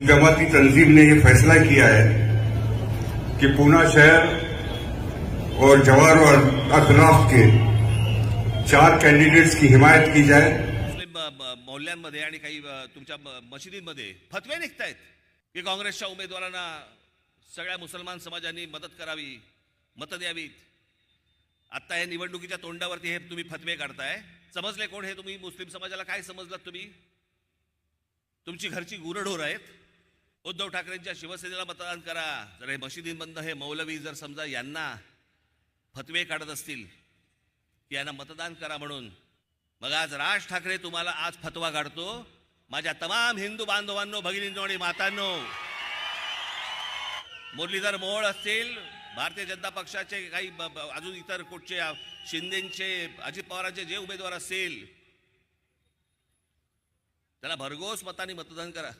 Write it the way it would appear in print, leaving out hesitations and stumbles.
जमाती तंजीम ने यह फैसला किया है कि पूना शहर और जवार और अतराफ के 4 कैंडिडेट्स की हिमायत की जाए। मुस्लिम मोहल्ल्यांमध्ये आणि काही तुमच्या मशिदींमध्ये फतवे निघतायत की काँग्रेसच्या उमेदवारांना सगळ्या मुसलमान समाजांनी मदत करावी, मतं द्यावीत। आता या निवडणुकीच्या तोंडावरती हे तुम्ही फतवे काढताय। समजले कोण हे तुम्ही? मुस्लिम समाजाला काय समजलात तुम्ही? तुमची घरची गुरढोर आहेत। उद्धव ठाकरेंच्या शिवसेनेला मतदान करा। जर हे मशिदींमधनं हे मौलवी जर समजा यांना फतवे काढत असतील की यांना मतदान करा म्हणून, मग आज राज ठाकरे तुम्हाला आज फतवा काढतो। माझ्या तमाम हिंदू बांधवांनो, भगिनींनो आणि मातांनो, मुरलीधर मोहोळ असतील, भारतीय जनता पक्षाचे काही अजून इतर कुठचे शिंदेचे, अजित पवारांचे जे उमेदवार असतील त्याला भरघोस मतांनी मतदान करा।